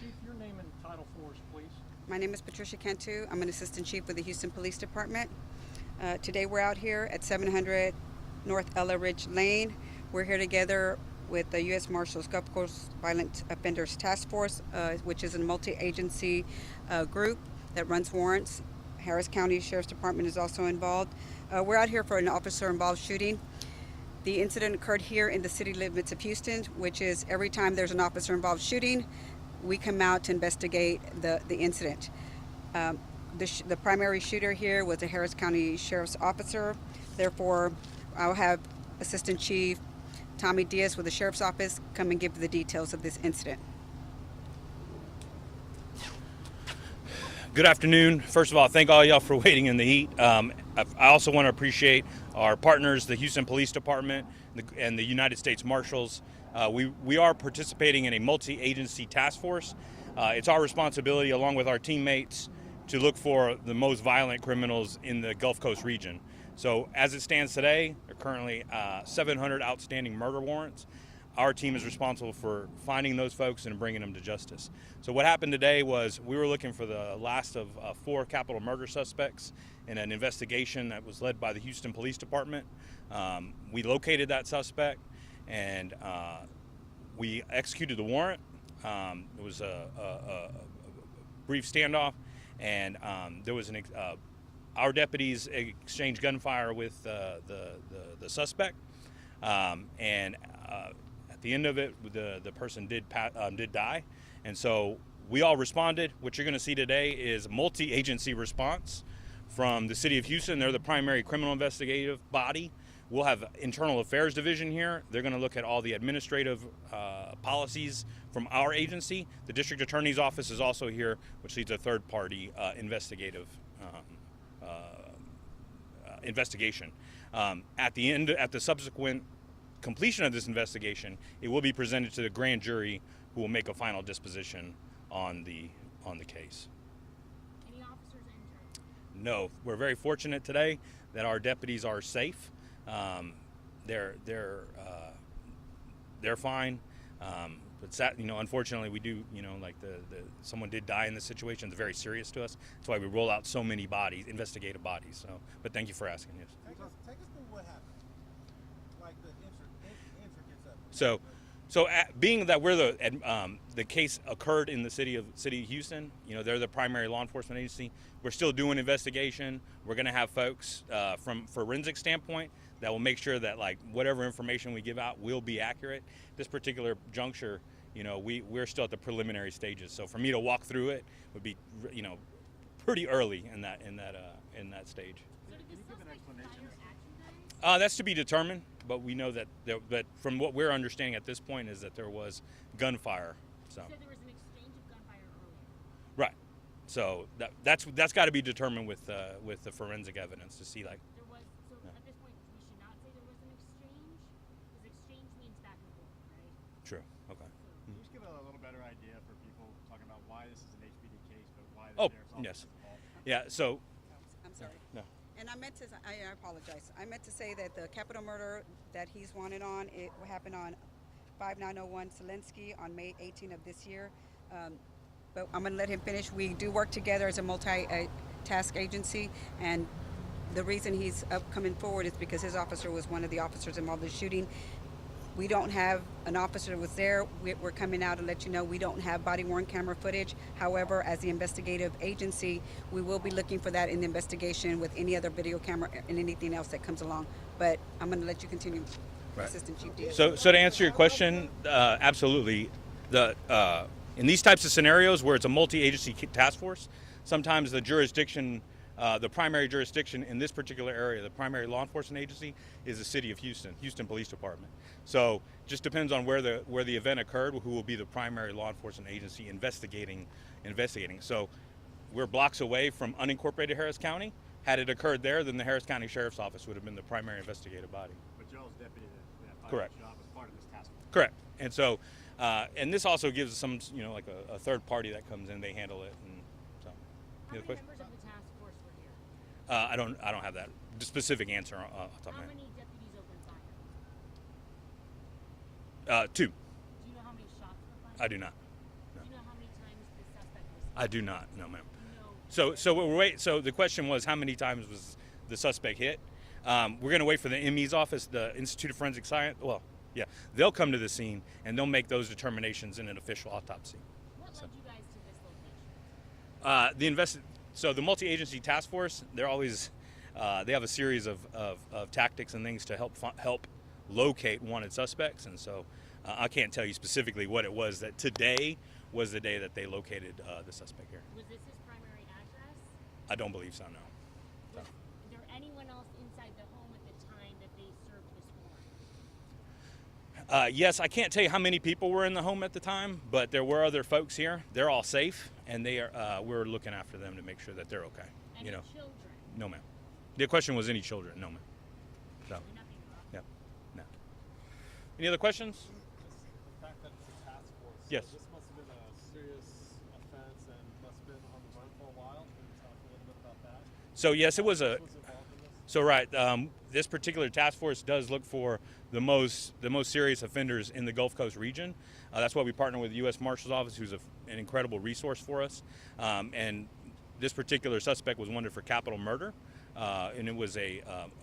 Chief, your name and title for us, please. My name is Patricia Cantu. I'm an Assistant Chief with the Houston Police Department. Today we're out here at 700 North Ella Ridge Lane. We're here together with the U.S. Marshals Gulf Coast Violent Offenders Task Force, which is a multi-agency group that runs warrants. Harris County Sheriff's Department is also involved. We're out here for an officer-involved shooting. The incident occurred here in the city limits of Houston, which is every time there's an officer-involved shooting, we come out to investigate the incident. The primary shooter here was a Harris County Sheriff's officer. Therefore, I'll have Assistant Chief Tommy Diaz with the Sheriff's Office come and give the details of this incident. Good afternoon. First of all, thank all y'all for waiting in the heat. I also want to appreciate our partners, the Houston Police Department and the United States Marshals. We are participating in a multi-agency task force. It's our responsibility, along with our teammates, to look for the most violent criminals in the Gulf Coast region. So as it stands today, there are currently 700 outstanding murder warrants. Our team is responsible for finding those folks and bringing them to justice. So what happened today was we were looking for the last of 4 capital murder suspects in an investigation that was led by the Houston Police Department. We located that suspect and we executed the warrant. It was a brief standoff, and there was our deputies exchanged gunfire with the suspect, and at the end of it, the person did die, and so we all responded. What you're going to see today is multi-agency response from the City of Houston. They're the primary criminal investigative body. We'll have internal affairs division here. They're going to look at all the administrative policies from our agency. The district attorney's office is also here, which leads a third-party investigative investigation. At the subsequent completion of this investigation, it will be presented to the grand jury, who will make a final disposition on the case. Any officers injured? No, we're very fortunate today that our deputies are safe. They're fine. But unfortunately, we do, someone did die in this situation. It's very serious to us. That's why we roll out so many bodies, investigative bodies. So, but thank you for asking. Yes. Take us through what happened, like the intricacies of it. So being that we're the case occurred in the city of Houston, they're the primary law enforcement agency. We're still doing investigation. We're going to have folks from forensic standpoint that will make sure that whatever information we give out will be accurate. This particular juncture, we're still at the preliminary stages. So for me to walk through it would be, pretty early in that stage. So did the suspect fire at you guys? That's to be determined, but we know that from what we're understanding at this point is that there was gunfire. So. You said there was an exchange of gunfire earlier. Right. So that's got to be determined with the forensic evidence to see There was, so at this point we should not say there was an exchange, because exchange means back and forth, right? True. Okay. Can you just give a little better idea for people talking about why this is an HPD case, but why the Oh, sheriff's office yes. is involved? Yeah. So. I'm sorry. No. And I apologize. I meant to say that the capital murder that he's wanted on, it happened on 5901 Selensky on May 18 of this year. But I'm going to let him finish. We do work together as a multi-task agency, and the reason he's coming forward is because his officer was one of the officers involved in the shooting. We don't have an officer that was there. We're coming out to let you know we don't have body-worn camera footage. However, as the investigative agency, we will be looking for that in the investigation with any other video camera and anything else that comes along. But I'm going to let you continue, Right. Assistant Chief Diaz. So to answer your question, absolutely. In these types of scenarios where it's a multi-agency task force, sometimes the jurisdiction, the primary jurisdiction in this particular area, the primary law enforcement agency, is the City of Houston, Houston Police Department. So just depends on where the event occurred, who will be the primary law enforcement agency investigating. So we're blocks away from unincorporated Harris County. Had it occurred there, then the Harris County Sheriff's Office would have been the primary investigative body. But y'all's deputy that Correct. job was part of this task force. Correct. And so, and this also gives some, like a third party that comes in, they handle it, and so. How many members of the task force were here? I don't have that specific answer off the top How of my many deputies opened fire? head. 2. Do you know how many shots were fired? I do not. Do you know how many times I do not. No, ma'am. No. So the question was, how many times was the suspect hit? We're going to wait for the ME's office, the Institute of Forensic Science. Well, yeah, they'll come to the scene and they'll make those determinations in an official autopsy. What led you guys to this location? So the multi-agency task force, they're always they have a series of tactics and things to help locate wanted suspects, and so I can't tell you specifically what it was. That today was the day that they located the suspect here. Was this his primary address? I don't believe so. No. Was there anyone else inside the home at the time that they served this warrant? Yes, I can't tell you how many people were in the home at the time, but there were other folks here. They're all safe, and they are. We're looking after them to make sure that they're okay. Any children? No, ma'am. The question was any children? No, ma'am. So, Nothing wrong. yeah, no. Any other questions? The fact that it's a task force. Yes. This must have been a serious offense and must have been on the run for a while. Can you talk a little bit about that? So yes, it was a. Who was involved in this? So right, this particular task force does look for the most serious offenders in the Gulf Coast region. That's why we partner with the U.S. Marshal's Office, who's an incredible resource for us. And this particular suspect was wanted for capital murder, and it was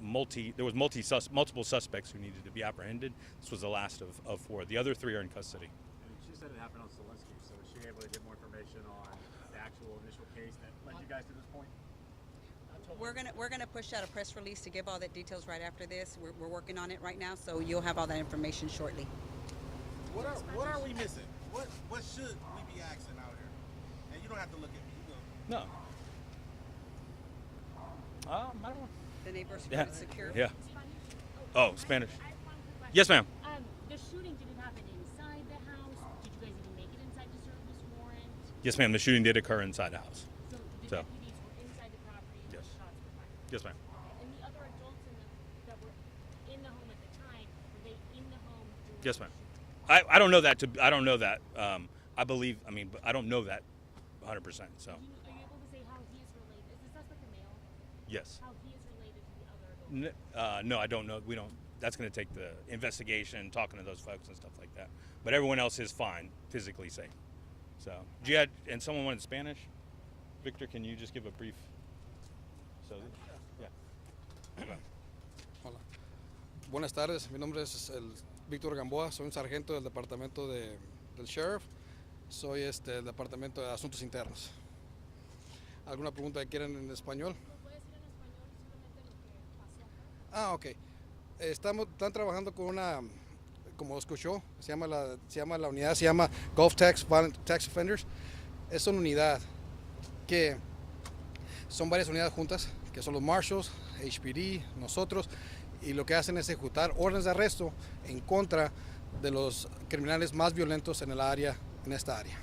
multiple suspects who needed to be apprehended. This was the last of four. The other three are in custody. And she said it happened on Zelensky, so is she able to get more information on the actual initial case that led you guys to this point? We're gonna push out a press release to give all the details right after this. We're working on it right now, so you'll have all that information shortly. What are we missing? What should we be asking out here? And you don't have to look at me. You go. No. I don't know. The neighbors Yeah. are secure. Yeah. Spanish? Oh, Spanish. I have one quick question. Yes, ma'am. The shooting didn't happen inside the house. Did you guys even make it inside to serve this warrant? Yes, ma'am. The shooting did occur inside the house. So the So. deputies were inside the property and Yes. the shots were fired. Yes, ma'am. And the other adults that were in the home at the time, were they in the home during Yes, the ma'am. shooting? I don't know that. I don't know that. I believe. I mean, but I don't know that 100%. So Are you able to say how he is related? Is the suspect a male? yes. How he is related to the other adults? No, I don't know. We don't. That's going to take the investigation, talking to those folks and stuff like that. But everyone else is fine, physically safe. So, and someone wanted Spanish. Victor, can you just give a brief? So, yeah. Hola. Buenas tardes, mi nombre es Víctor Gamboa, soy un sargento del departamento del sheriff, soy del departamento de asuntos internos. ¿Alguna pregunta que quieran en español? ¿No puedes decir en español simplemente lo que pasó acá? Ok. Están trabajando con una, como escuchó, se llama la unidad, se llama Gulf Violent Tax Offenders. Es una unidad que son varias unidades juntas, que son los Marshals, HPD, nosotros, y lo que hacen es ejecutar órdenes de arresto en contra de los criminales más violentos en esta área.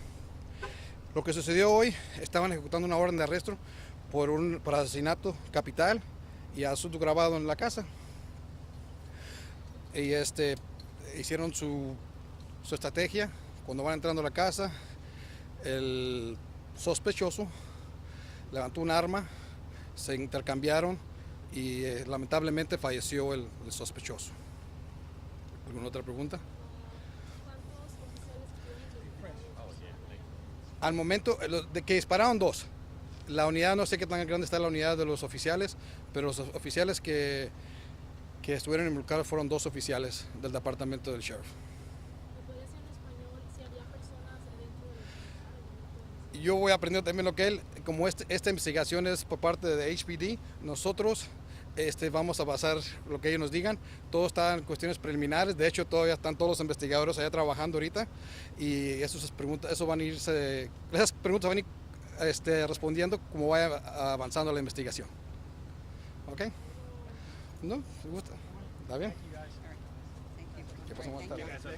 Lo que sucedió hoy, estaban ejecutando una orden de arresto por asesinato capital y asunto grabado en la casa. Y hicieron su estrategia. Cuando van entrando a la casa, el sospechoso levantó un arma, se intercambiaron y lamentablemente falleció el sospechoso. ¿Alguna otra pregunta? ¿Cuántos oficiales estuvieron? Al momento de que dispararon dos. La unidad, no sé qué tan grande está la unidad de los oficiales, pero los oficiales que estuvieron involucrados fueron dos oficiales del departamento del sheriff. ¿Me puede decir en español si había personas adentro de la casa? Yo voy aprendiendo también lo que como esta investigación es por parte de HPD, nosotros vamos a basar lo que ellos nos digan. Todo está en cuestiones preliminares, de hecho todavía están todos los investigadores allá trabajando ahorita y esas preguntas van a ir respondiendo como vaya avanzando la investigación. ¿Ok? ¿No? ¿Me gusta? ¿Está bien? Thank you. ¿Qué pasó más tarde? You guys have-